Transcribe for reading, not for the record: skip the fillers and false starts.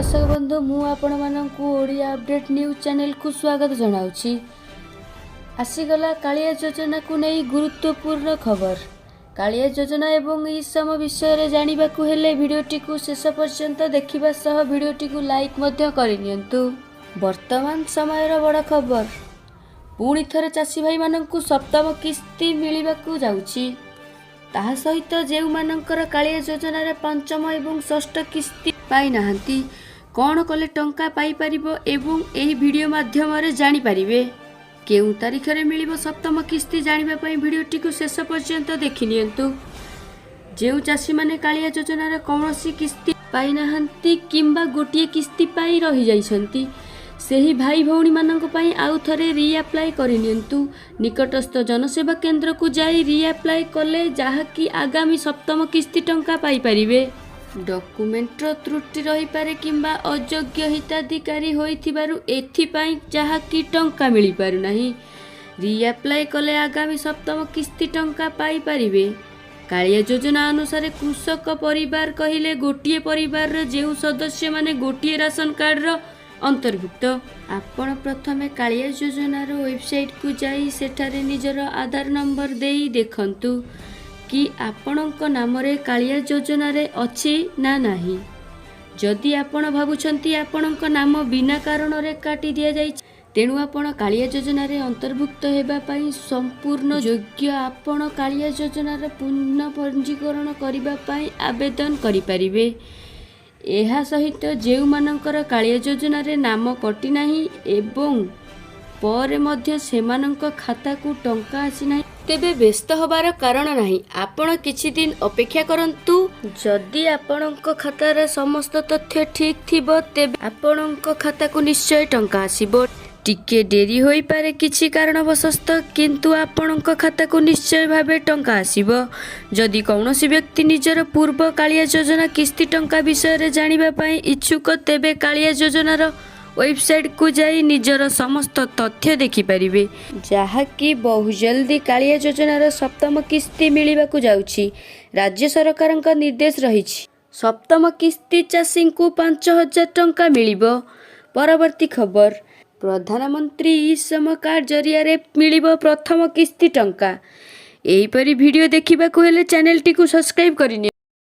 दर्शक बंधु मु आपण मानकु ओडिया अपडेट न्यूज चैनल को स्वागत जनाउछि। आसीगला कालिया योजना को नहीं गुरुत्वपूर्ण खबर। कालिया योजना एवं इस सम विषय रे जानिबाकु हेले भिडियोटी को शेष पर्यंत देखिबा सह भिडियोटी को लाइक मध्य करिनियंतु। वर्तमान समयर बड़ खबर, पुणी थरे चासी भाई मानकु सप्तम किस्ती मिलिबाकु जाउछि। ताहा सहित जेउ मानकर कालिया योजना रे पंचम एवं षष्ठ किस्ती पाई नाहंती कौन कले टंका पाई परिबो एवं एही वीडियो माध्यम रे जानि परिबे। केउ तारिख रे मिलिबो सप्तम किस्ती जानिबा पई वीडियोटी को शेष पर्यंत देखि नियंतु। जेउ चासी माने कालिया योजना रे कौनसी किस्ती पाई नाहंती किंबा गोटिए किस्ती पाई रहि जाइछंती, सेही भाई भौणी मानक पई आउ थरे रीअप्लाई करिनियंतु। निकटस्थ जनसेवा केंद्र को जाई रीअप्लाई कले जहा कि आगामी सप्तम किस्ती टंका पाई परिबे। डॉक्यूमेंट त्रुटि रही पारे किंबा अयोग्य हिताधिकारी होइथिबारु एथि पई जहा कि टंका मिली पारु नाही। रीअप्लाई कले आगामी सप्तम किस्ती टंका पाई परिबे। कालिया योजना अनुसार कृषक परिवार कहिले गोटिए परिवार रे जेउ सदस्य माने गोटिए राशन कार्ड रो अंतर्भुक्त। आपण प्रथमे कालिया योजनार वेबसाइट को जाई सेठारे निजर आधार नंबर देई देखंतु कि आपणक नाम रे कालिया योजना रे अछि ना नाही। जदि आपण भाबुछंती आपणक नाम बिना कारण रे काटी दिया जाई तेणु आपण कालिया योजना रे अंतर्भुक्त हेबा पई संपूर्ण योग्य। आपण कालिया योजना रे पुनः पंजीकरण करिबा पई आवेदन करि परिबे। एहा सहित जेउ मानकर कालिया योजना रे नाम कटि नाही एवं पर मध्य सेमानंक खाता को टंका आसी नाही तेबे व्यस्त होबार कारण नाही। आपण किछि दिन अपेक्षा करंतु। जदि आपणक खाता रे समस्त तथ्य ठीक थिबो तेबे आपणक खाता को निश्चय टंका आसीबो। टिके डेरी होई पारे किछि कारणवशत किंतु आपणक खाता को निश्चय भावे टंका आसीबो। जदि कौनसी व्यक्ति निजर पूर्व कालिया योजना किस्ती टंका विषय रे जानिबा पई इच्छुक तेबे कालिया योजनार वेबसाइट को जाई निजर समस्त तथ्य देखि परिबे। जहा कि बहु जल्दी कालिया योजनार सप्तम किस्ती मिलिबा को जाउछि। राज्य सरकारक निर्देश रहिछि सप्तम किस्ती चासी को 5000 टंका मिलिबो। परवर्ती खबर, प्रधानमंत्री ई-श्रम कार्ड जरिया रे मिलिबो प्रथम किस्ती टंका। एहीपरि वीडियो देखिबाकु हेले चैनल टी को सब्सक्राइब करिनि।